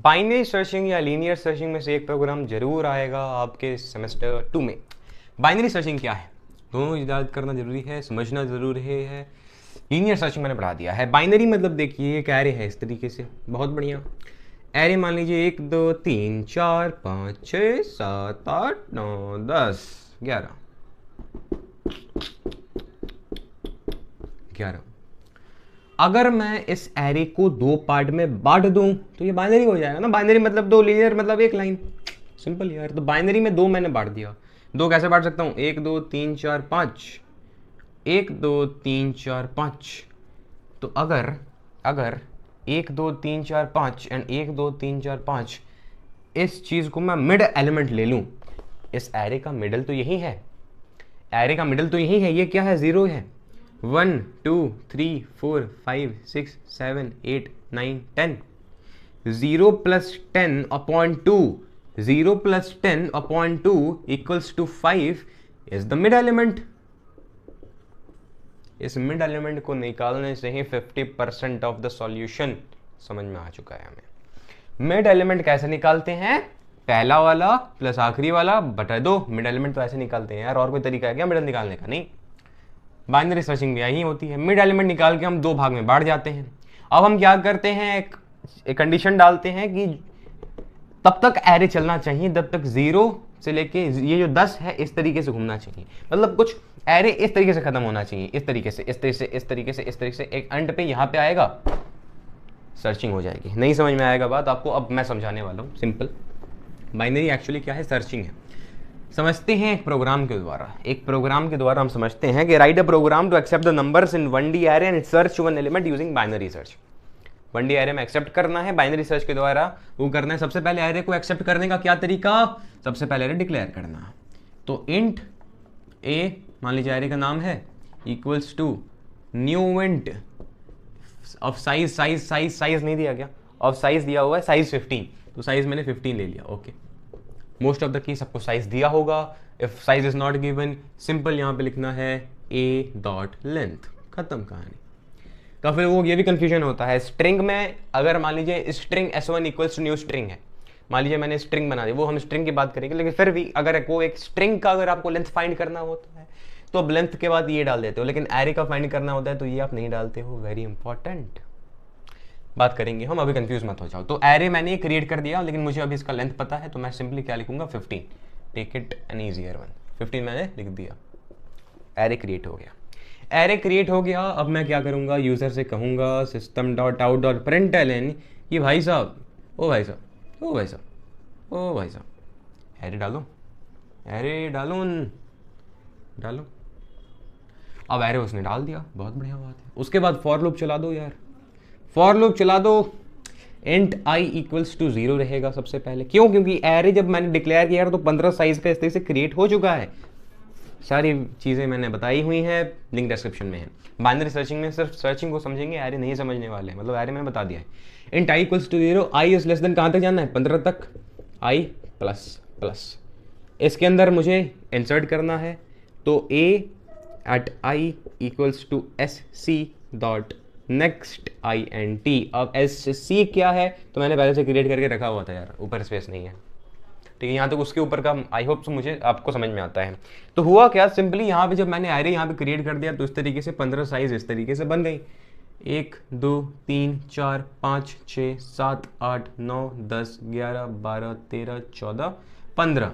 Binary searching या linear searching में से एक प्रोग्राम जरूर आएगा आपके सेमेस्टर 2 में। बाइनरी सर्चिंग क्या है, दोनों याद करना जरूरी है, समझना जरूरी है। लीनियर सर्चिंग मैंने पढ़ा दिया है। बाइनरी मतलब देखिए एक एरे है इस तरीके से, बहुत बढ़िया एरे मान लीजिए 1 2 3 4 5 6 7 8 9 10 11। अगर मैं इस एरे को दो पार्ट में बांट दूं तो ये बाइनरी हो जाएगा ना। बाइनरी मतलब दो, लीनियर मतलब एक लाइन, सिंपल यार। तो बाइनरी में दो मैंने बांट दिया। दो कैसे बांट सकता हूं, 1 2 3 4 5, 1 2 3 4 5। तो अगर 1 2 3 4 5 एंड 1 2 3 4 5 इस चीज को मैं मिड एलिमेंट ले लूं, इस एरे का मिडल तो यही है, एरे का मिडल तो यही है। ये क्या है, 0 है। 1 2 3 4 5 6 7 8 9 10। 0 plus 10 upon 2, 0 plus 10 upon 2 equals to 5 is the mid element. इस मिड एलिमेंट को निकालने से ही 50% ऑफ द सॉल्यूशन समझ में आ चुका है हमें। मिड एलिमेंट कैसे निकालते हैं, पहला वाला प्लस आखिरी वाला बटा 2। मिड एलिमेंट तो ऐसे निकालते हैं यार, और कोई तरीका है क्या मिडल निकालने का? नहीं, बाइनरी सर्चिंग भी यही होती है। मिड एलिमेंट निकाल के हम दो भाग में बांट जाते हैं। अब हम क्या करते हैं, एक कंडीशन डालते हैं कि तब तक एरे चलना चाहिए जब तक 0 से लेके ये जो 10 है इस तरीके से घूमना चाहिए। मतलब कुछ एरे इस तरीके से खत्म होना चाहिए, इस तरीके से, इस तरीके से, इस तरीके से, इस तरीके से। एक एंड पे यहाँ पे आएगा, सर्चिंग हो जाएगी। नहीं समझ में आएगा बात आपको, अब मैं समझाने वाला हूँ सिंपल। बाइनरी एक्चुअली क्या है, सर्चिंग है। समझते हैं एक प्रोग्राम के द्वारा। एक प्रोग्राम के द्वारा हम समझते हैं कि write a program to accept the numbers in 1D array and search one element using binary search. 1D array में एक्सेप्ट करना है, बाइनरी सर्च के द्वारा वो करना है। सबसे पहले एरे को एक्सेप्ट करने का क्या तरीका, सबसे पहले एरे डिक्लेयर करना। तो इंट ए, मान लीजिए एरे का नाम है, equals to new int of size, size नहीं दिया गया, ऑफ साइज दिया हुआ है साइज 15, तो साइज मैंने 15 ले लिया। Okay, most of the key सबको साइज दिया होगा। If size is not given, simple यहाँ पे लिखना है ए डॉट लेंथ, खत्म कहानी। तो फिर वो ये भी कंफ्यूजन होता है स्ट्रिंग में। अगर मान लीजिए string s1 equals to new string है, मान लीजिए मैंने स्ट्रिंग बना दी, वो हम स्ट्रिंग की बात करेंगे, लेकिन फिर भी अगर वो एक स्ट्रिंग का अगर आपको लेंथ फाइंड करना होता है तो अब लेंथ के बाद ये डाल देते हो, लेकिन एरे का फाइंड करना होता है तो ये आप नहीं डालते हो। वेरी इंपॉर्टेंट बात करेंगे हम, अभी कंफ्यूज मत हो जाओ। तो एरे मैंने क्रिएट कर दिया, लेकिन मुझे अभी इसका लेंथ पता है, तो मैं सिंपली क्या लिखूंगा, 15। Take it an easier one, 15 मैंने लिख दिया। एरे क्रिएट हो गया, एरे क्रिएट हो गया। अब मैं क्या करूंगा, यूजर से कहूंगा system dot out dot println कि भाई साहब, ओ भाई साहब, ओ भाई साहब, ओ भाई साहब, एरे डालो, एरे डालो, डालो। अब एरे उसने डाल दिया, बहुत बढ़िया बात है। उसके बाद फॉर लूप चला दो यार, फॉर लूप चला दो। इंट आई इक्वल्स टू 0 रहेगा सबसे पहले। क्यों? क्योंकि एरे जब मैंने डिक्लेयर किया तो 15 साइज का इस तरह से क्रिएट हो चुका है। सारी चीज़ें मैंने बताई हुई हैं, लिंक डिस्क्रिप्शन में है। बाइनरी सर्चिंग में सिर्फ सर्चिंग को समझेंगे, एरे नहीं समझने वाले हैं। मतलब एरे मैंने बता दिया है। Int I equals to 0, I is less than कहाँ तक जाना है, 15 तक। आई प्लस प्लस, इसके अंदर मुझे इंसर्ट करना है, तो A at I equals to S C dot next I N T. अब एस सी क्या है, तो मैंने पहले से क्रिएट करके रखा हुआ था यार, ऊपर स्पेस नहीं है, ठीक है। यहाँ तक उसके ऊपर का आई होप सो मुझे आपको समझ में आता है। तो हुआ क्या, सिंपली यहाँ पे जब मैंने एरे यहाँ पे क्रिएट कर दिया तो इस तरीके से 15 साइज इस तरीके से बन गई। 1 2 3 4 5 6 7 8 9 10 11 12 13 14 15।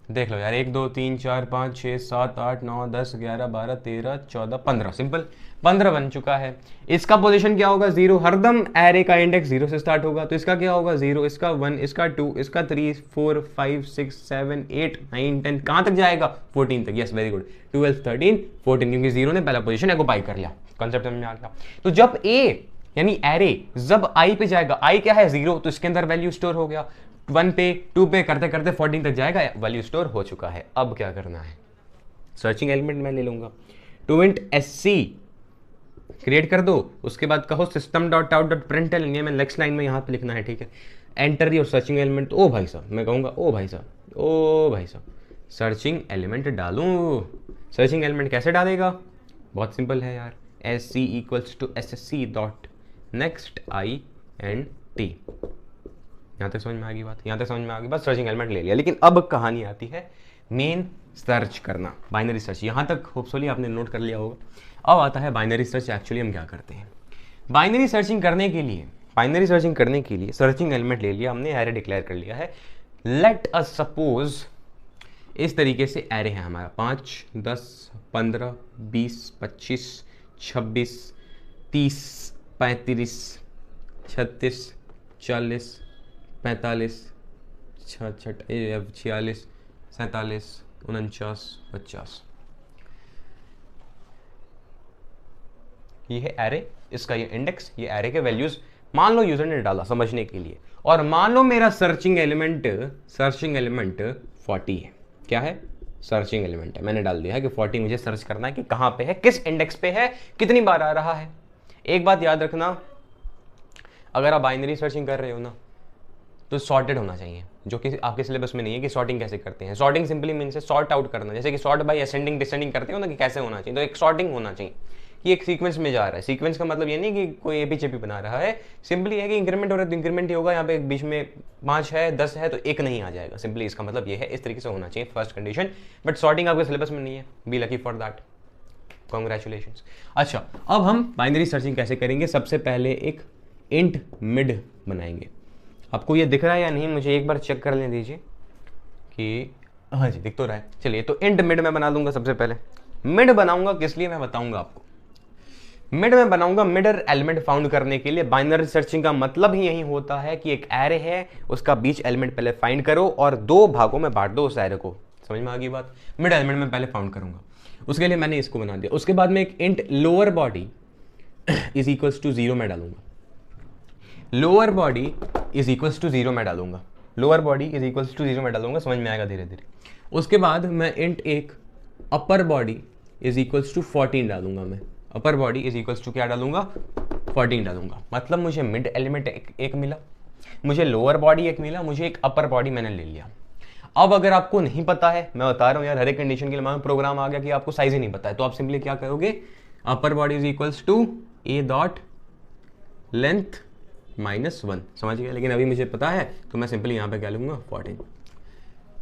देख लो यार, 1 2 3 4 5 6 7 8 9 10 11 12 13 14 15, सिंपल 15 बन चुका है। इसका पोजीशन क्या होगा, 0। हरदम एरे का इंडेक्स 0 से स्टार्ट होगा, तो इसका क्या होगा, 0, इसका 1, इसका 2, इसका 3 4 5 6 7 8 9 10, कहाँ तक जाएगा, 14 तक। यस, वेरी गुड, 12 13 14, क्योंकि 0 ने पहला पोजीशन ऑक्युपाई कर लिया। कॉन्सेप्ट समझ में आ गया। तो जब ए यानी एरे जब आई पे जाएगा, आई क्या है, 0, तो इसके अंदर वैल्यू स्टोर हो गया। 1 पे 2 पे करते करते 14 तक जाएगा, वैल्यू स्टोर हो चुका है। अब क्या करना है, सर्चिंग एलिमेंट मैं ले लूंगा, to int S C create कर दो। उसके बाद कहो system dot out dot println, ये मैं नेक्स्ट लाइन में यहाँ पे लिखना है, ठीक है। Enter your searching element. ओ भाई साहब, मैं कहूँगा ओ भाई साहब, ओ भाई साहब, सर्चिंग एलिमेंट डालूँ। सर्चिंग एलिमेंट कैसे डालेगा, बहुत सिंपल है यार, S C equals to S S C dot next I N T. यहाँ तक समझ में आ गई बात, यहाँ तक समझ में आ गई बात। सर्चिंग एलिमेंट ले लिया, लेकिन अब कहानी आती है मेन सर्च करना, बाइनरी सर्च। यहाँ तक होपफुली आपने नोट कर लिया होगा। अब आता है बाइनरी सर्च। एक्चुअली हम क्या करते हैं, बाइनरी सर्चिंग करने के लिए सर्चिंग एलिमेंट ले लिया हमने, एरे डिक्लेयर कर लिया है। लेट अस सपोज इस तरीके से एरे है हमारा 5, 10, 15, 20, 25, 26, 30, 35, 36, 40, 45, 46, 47, 49, 50। ये है एरे, इसका ये इंडेक्स, ये एरे के वैल्यूज मान लो यूजर ने डाला समझने के लिए, और मान लो मेरा सर्चिंग एलिमेंट 40 है। क्या है? सर्चिंग एलिमेंट है। मैंने डाल दिया है कि 40 मुझे सर्च करना है कि कहां पे है, किस इंडेक्स पे है, कितनी बार आ रहा है। एक बात याद रखना, अगर आप बाइनरी सर्चिंग कर रहे हो ना तो सॉर्टेड होना चाहिए, जो कि आपके सिलेबस में नहीं है कि सॉर्टिंग कैसे करते हैं। सॉर्टिंग सिंपली मीन्स है सॉर्ट आउट करना, जैसे कि सॉर्ट बाय असेंडिंग डिसेंडिंग करते हो ना कि कैसे होना चाहिए, तो एक सॉर्टिंग होना चाहिए कि एक सीक्वेंस में जा रहा है। सीक्वेंस का मतलब ये नहीं कि कोई एपी चेपी बना रहा है, सिंपली है कि इंक्रीमेंट हो रहा है तो इंक्रीमेंट ही होगा। यहाँ पे बीच में 5 है 10 है तो एक नहीं आ जाएगा, सिंपली इसका मतलब ये है। इस तरीके से होना चाहिए फर्स्ट कंडीशन, बट सॉर्टिंग आपके सिलेबस में नहीं है, be lucky for that, congratulations. अच्छा, अब हम बाइनरी सर्चिंग कैसे करेंगे। सबसे पहले एक इंट मिड बनाएंगे। आपको ये दिख रहा है या नहीं, मुझे एक बार चेक कर लेने दीजिए कि हाँ जी दिख तो रहा है। चलिए, तो इंट मिड मैं बना दूंगा। सबसे पहले मिड बनाऊंगा किस लिए मैं बताऊंगा आपको। मिड में बनाऊंगा मिडर एलिमेंट फाउंड करने के लिए। बाइनरी सर्चिंग का मतलब ही यही होता है कि एक एरे है, उसका बीच एलिमेंट पहले फाइंड करो और 2 भागों में बांट दो उस एरे को। समझ में आ गई बात। मिड एलिमेंट में पहले फाउंड करूंगा, उसके लिए मैंने इसको बना दिया। उसके बाद में एक int lower body is equals to 0 में डालूंगा। Lower body is equals to 0 में डालूंगा। Lower body is equals to 0 में डालूंगा, समझ में आएगा धीरे धीरे। उसके बाद मैं इंट एक upper body is equals to 14 डालूंगा। मैं upper body is equals to क्या डालूंगा? 14 डालूंगा। मतलब मुझे मिड एलिमेंट एक मिला, मुझे लोअर बॉडी एक मिला, मुझे एक अपर बॉडी मैंने ले लिया। अब अगर आपको नहीं पता है, मैं बता रहा हूं यार, हर एक कंडीशन के लिए प्रोग्राम आ गया कि आपको साइज ही नहीं पता है, तो आप सिंपली क्या करोगे, upper body is equals to a dot length -1। समझ गया। लेकिन अभी मुझे पता है तो मैं सिंपली यहाँ पे क्या लूंगा 14।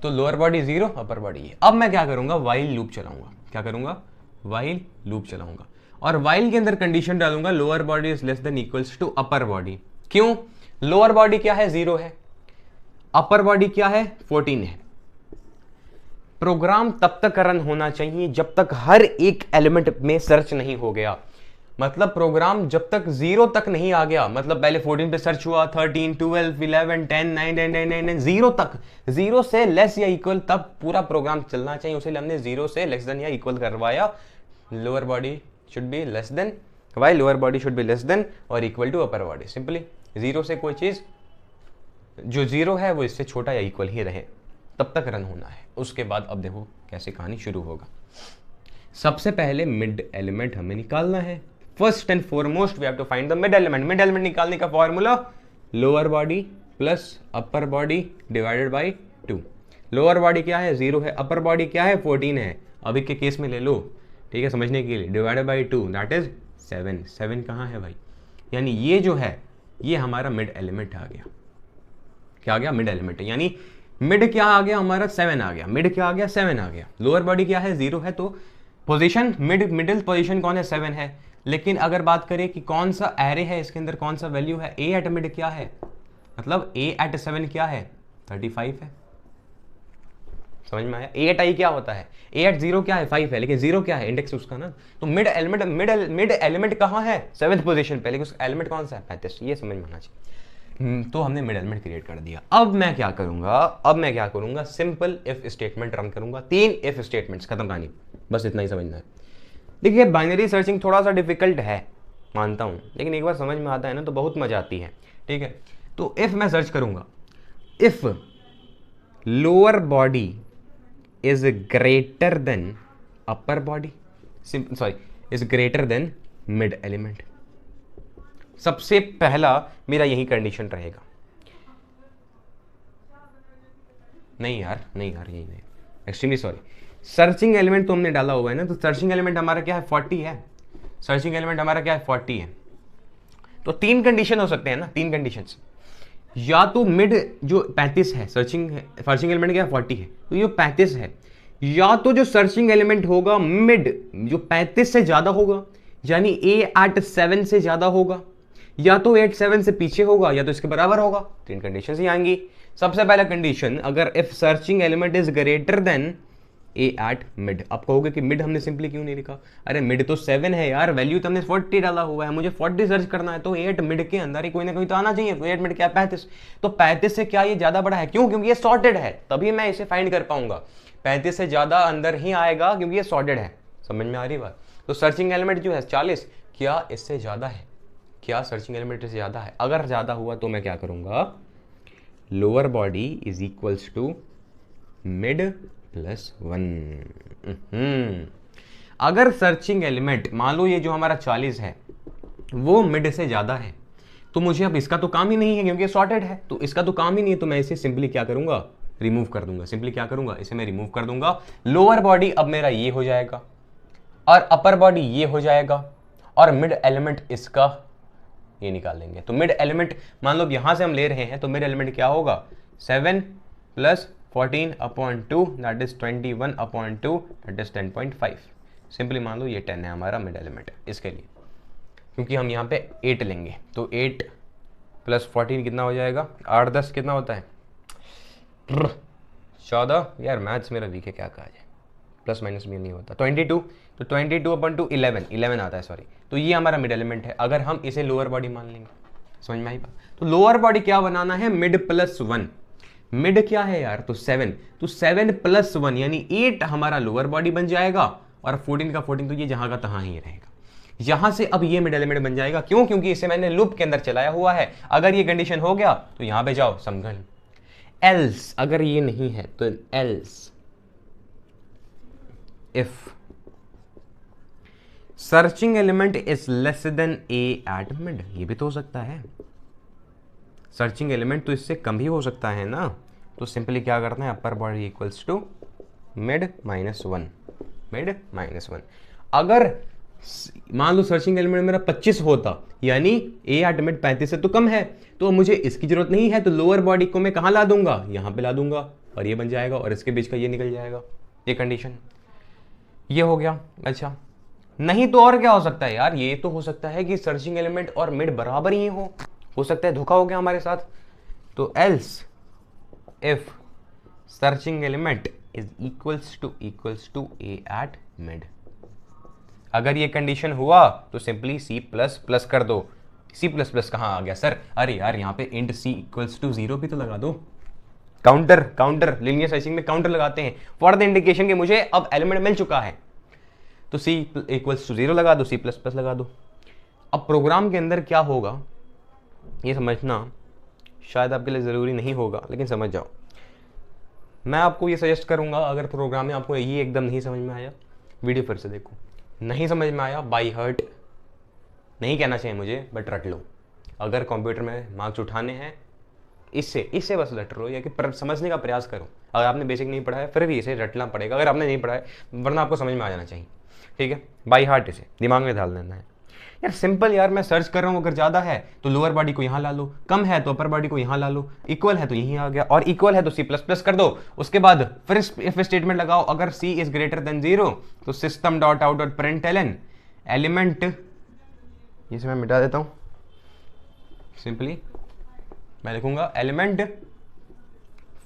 तो लोअर बॉडी 0, अपर बॉडी ये। अब मैं क्या करूंगा, वाइल लूप चलाऊंगा। क्या करूंगा? वाइल लूप चलाऊंगा, और वाइल के अंदर कंडीशन डालूंगा lower body is less than equals to upper body. क्यों? लोअर बॉडी क्या है? 0 है, अपर बॉडी क्या है? 14 है। प्रोग्राम तब तक रन होना चाहिए जब तक हर एक एलिमेंट में सर्च नहीं हो गया। मतलब प्रोग्राम जब तक 0 तक नहीं आ गया, मतलब पहले 14 पे सर्च हुआ, 13, 12, 11, 10, 9, 9, 9, 9, 9, 0 तक, 0 से लेस या इक्वल तब पूरा प्रोग्राम चलना चाहिए। उसे हमने 0 से लेस देन या इक्वल करवाया। Lower body should be less than, while lower body should be less than और equal to upper body. Simply 0 से कोई चीज जो 0 है वो इससे छोटा या इक्वल ही रहे, तब तक रन होना है। उसके बाद अब देखो कैसे कहानी शुरू होगा। सबसे पहले मिड एलिमेंट हमें निकालना है। First and foremost we have to find the mid element. Mid element निकालने का formula lower body plus upper body divided by 2। Lower body क्या है? 0 है, अपर बॉडी क्या है? 14 है। अभी के केस में ले लो, ठीक है, समझने के लिए। Divided by 2 that is 7। 7 कहाँ है भाई? यानी ये जो है ये हमारा मिड एलिमेंट आ गया। क्या आ गया? Mid element. यानी मिड क्या आ गया हमारा? 7 आ गया। मिड क्या आ गया? 7 आ गया। लोअर बॉडी क्या है? 0 है, तो पोजीशन मिडिल पोजीशन कौन है? 7 है। लेकिन अगर बात करें कि कौन सा एरे है, इसके अंदर कौन सा वैल्यू है, ए एट मिड क्या है, मतलब ए एट 7 क्या है? 35 है। समझ में आया? ए एट आई क्या होता है? ए एट 0 क्या है? 5 है, लेकिन 0 क्या है? इंडेक्स उसका ना। तो मिड एलिमेंट कहाँ है? 7th पोजीशन पे, लेकिन उसका एलिमेंट कौन सा है? 35। ये समझ में आना चाहिए। तो हमने मिड एलिमेंट क्रिएट कर दिया। अब मैं क्या करूंगा, सिंपल इफ स्टेटमेंट रन करूंगा। 3 इफ स्टेटमेंट्स, खत्म कहानी। बस इतना ही समझना है। देखिए, बाइनरी सर्चिंग थोड़ा सा डिफिकल्ट है, मानता हूं, लेकिन एक बार समझ में आता है ना तो बहुत मजा आती है। ठीक है, तो इफ मैं सर्च करूंगा, if lower body is greater than upper body, is greater than mid element. सबसे पहला मेरा यही कंडीशन रहेगा। नहीं यार यही नहीं, एक्सट्रीमली सॉरी। सर्चिंग एलिमेंट तो हमने डाला हुआ है ना, तो सर्चिंग एलिमेंट हमारा क्या है? 40 है। सर्चिंग एलिमेंट हमारा क्या है? 40 है। तो 3 कंडीशन हो सकते हैं ना, 3 कंडीशंस। या तो मिड जो 35 है, सर्चिंग एलिमेंट क्या 40 है, तो ये 35 है, या तो जो सर्चिंग एलिमेंट होगा मिड जो 35 से ज्यादा होगा, यानी ए एट 7 से ज्यादा होगा, या तो 8 7 से पीछे होगा, या तो इसके बराबर होगा। तीन कंडीशन ही आएंगी। सबसे पहला कंडीशन, अगर if searching element is greater than A at mid. आप कहोगे कि मिड हमने सिंपली क्यों नहीं लिखा, अरे मिड तो 7 है यार, वैल्यू तो हमने 40 डाला हुआ है, मुझे 40 सर्च करना है, तो 8 मिड के अंदर ही कोई ना कोई तो आना चाहिए। तो 8 मिड क्या 35, तो 35 से क्या ये ज्यादा बड़ा है, क्यों, क्योंकि ये सॉर्टेड है, तभी मैं इसे फाइंड कर पाऊंगा। 35 से ज्यादा अंदर ही आएगा क्योंकि ये सॉर्टेड है। समझ में आ रही बात। तो सर्चिंग एलिमेंट जो है 40, क्या इससे ज्यादा है, क्या सर्चिंग एलिमेंट से ज्यादा है? अगर ज्यादा हुआ तो मैं क्या करूंगा, lower body is equals to mid plus 1। अगर सर्चिंग एलिमेंट मान लो ये जो हमारा 40 है वो मिड से ज्यादा है, तो मुझे अब इसका तो काम ही नहीं है क्योंकि सॉर्टेड है, तो इसका तो काम ही नहीं है, तो मैं इसे सिंपली क्या करूंगा, रिमूव कर दूंगा। सिंपली क्या करूंगा, इसे मैं रिमूव कर दूंगा। लोअर बॉडी अब मेरा ये हो जाएगा और अपर बॉडी ये हो जाएगा, और मिड एलिमेंट इसका ये निकाल लेंगे। तो मिड एलिमेंट मान लो यहां से हम ले रहे हैं, तो मिड एलिमेंट क्या होगा, 7 plus 14/2 that is 21/2 that is 10.5। Simply मान लो ये 10 है हमारा मिड एलिमेंट इसके लिए, क्योंकि हम यहाँ पे 8 लेंगे। तो 8 प्लस 14 कितना हो जाएगा, 8 10 कितना होता है 14। यार मैथ्स मेरा वीक है, क्या कहा जाए, प्लस माइनस भी नहीं होता। 22, तो 22/2 11 आता है, सॉरी। तो ये हमारा मिड एलिमेंट है। अगर हम इसे लोअर बॉडी मान लेंगे, समझ में आई बात। तो लोअर बॉडी क्या बनाना है, मिड प्लस 1। मिड क्या है यार, तो 7, तो 7 प्लस 1 यानी 8 हमारा लोअर बॉडी बन जाएगा, और 14 का 14 तो ये जहां का तहां ही रहेगा। यहां से अब ये मिड एलिमेंट बन जाएगा, क्यों, क्योंकि इसे मैंने लूप के अंदर चलाया हुआ है। अगर ये कंडीशन हो गया तो यहां पे जाओ समझ। एल्स अगर ये नहीं है तो else if searching element is less then A at mid, ये भी तो हो सकता है। सर्चिंग एलिमेंट तो इससे कम भी हो सकता है ना। तो सिंपली क्या करना है, upper body equals to mid minus 1, mid minus 1। अगर मान लो सर्चिंग एलिमेंट मेरा 25 होता, यानी ए एट मिड 35 से तो कम है, तो मुझे इसकी जरूरत नहीं है, तो लोअर बॉडी को मैं कहां ला दूंगा, यहां पे ला दूंगा, और ये बन जाएगा, और इसके बीच का ये निकल जाएगा। ये कंडीशन ये हो गया। अच्छा, नहीं तो और क्या हो सकता है यार, ये तो हो सकता है कि सर्चिंग एलिमेंट और मिड बराबर ही हो सकता है धोखा हो गया हमारे साथ। तो else if searching element is equals to A at mid, अगर ये कंडीशन हुआ तो सिंपली सी प्लस प्लस कर दो। सी प्लस प्लस कहाँ आ गया सर, अरे यार यहाँ पे इंट सी इक्वल्स टू 0 भी तो लगा दो। काउंटर लीनियर सर्चिंग में काउंटर लगाते हैं फॉर द इंडिकेशन कि मुझे अब एलिमेंट मिल चुका है। तो सी इक्वल्स टू 0 लगा दो, सी प्लस प्लस लगा दो। अब प्रोग्राम के अंदर क्या होगा ये समझना शायद आपके लिए ज़रूरी नहीं होगा, लेकिन समझ जाओ। मैं आपको ये सजेस्ट करूंगा, अगर प्रोग्राम में आपको ये एकदम नहीं समझ में आया, वीडियो फिर से देखो। नहीं समझ में आया, बाई हर्ट नहीं कहना चाहिए मुझे, बट रट लो। अगर कंप्यूटर में मार्क्स उठाने हैं इससे बस रट लो, या कि समझने का प्रयास करो। अगर आपने बेसिक नहीं पढ़ा है फिर भी इसे रटना पड़ेगा, अगर आपने नहीं पढ़ा है, वरना आपको समझ में आ जाना चाहिए। ठीक है, बाई हार्ट इसे दिमाग में डाल देना है। यार सिंपल यार, मैं सर्च कर रहा हूँ, अगर ज़्यादा है तो लोअर बॉडी को यहाँ ला लो, कम है तो अपर बॉडी को यहाँ ला लो, इक्वल है तो यहीं आ गया, और इक्वल है तो सी प्लस प्लस कर दो। उसके बाद फिर इफ स्टेटमेंट लगाओ, अगर सी इज ग्रेटर देन 0 तो system dot out dot println element, इसे मैं मिटा देता हूँ, सिंपली मैं लिखूंगा एलिमेंट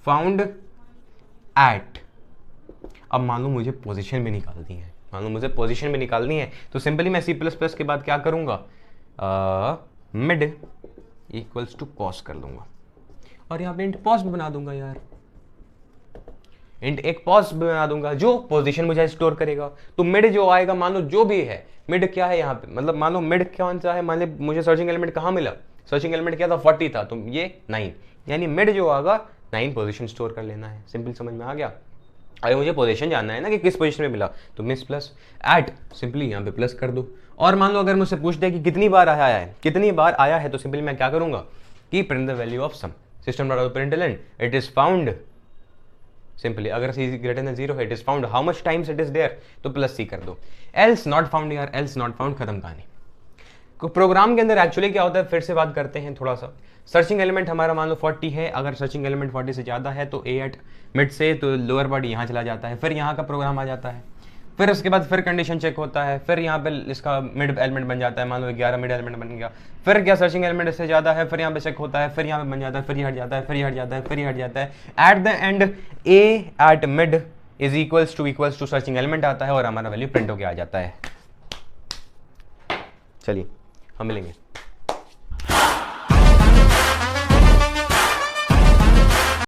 फाउंड एट। अब मान लो मुझे पोजीशन भी निकालनी है, तो सिंपली मैं सी प्लस प्लस के बाद क्या करूंगा, मिड इक्वल्स टू पॉज कर दूंगा, और यहाँ पे इंट पॉज भी बना दूंगा यार, इंट एक पॉज भी बना दूंगा जो पोजीशन मुझे स्टोर करेगा। तो मिड जो आएगा, मान लो जो भी है, मिड क्या है यहाँ पे, मतलब मान लो मिड कौन सा है, मान लो मुझे सर्चिंग एलिमेंट कहाँ मिला, सर्चिंग एलिमेंट क्या था 40 था, तो ये 9, यानी मिड जो आएगा 9 पोजीशन स्टोर कर लेना है। सिंपल समझ में आ गया। अगर मुझे पोजीशन जानना है ना कि किस पोजीशन में मिला, तो मिस प्लस एट, सिंपली यहाँ पे प्लस कर दो। और मान लो अगर मुझसे पूछ दे कि कितनी बार आया है, तो सिंपली मैं क्या करूंगा कि print the value of sum, system dot out println it is found, simply अगर सी ग्रेटर देन 0 है it is found how much times it is there, तो प्लस सी कर दो। एल्स नॉट फाउंड यार, एल्स नॉट फाउंड, खत्म कहानी। Programme के अंदर एक्चुअली क्या होता है, फिर से बात करते हैं थोड़ा सा। सर्चिंग एलिमेंट हमारा मान लो 40 है, अगर सर्चिंग एलिमेंट 40 से ज़्यादा है तो ए एट मिड से तो लोअर बॉडी यहाँ चला जाता है, फिर यहाँ का प्रोग्राम आ जाता है, फिर उसके बाद फिर कंडीशन चेक होता है, फिर यहाँ पे इसका मिड एलिमेंट बन जाता है, मान लो 11 मिड एलिमेंट बन गया, फिर क्या सर्चिंग एलिमेंट इससे ज़्यादा है, फिर यहाँ पे चेक होता है, फिर यहाँ पे बन जाता है, फिर ये हट जाता है, फिर ये हट जाता है, फिर ये हट जाता है, at the end A at mid is equals to searching element आता है और हमारा वैल्यू प्रिंट होके आ जाता है। चलिए हम मिलेंगे।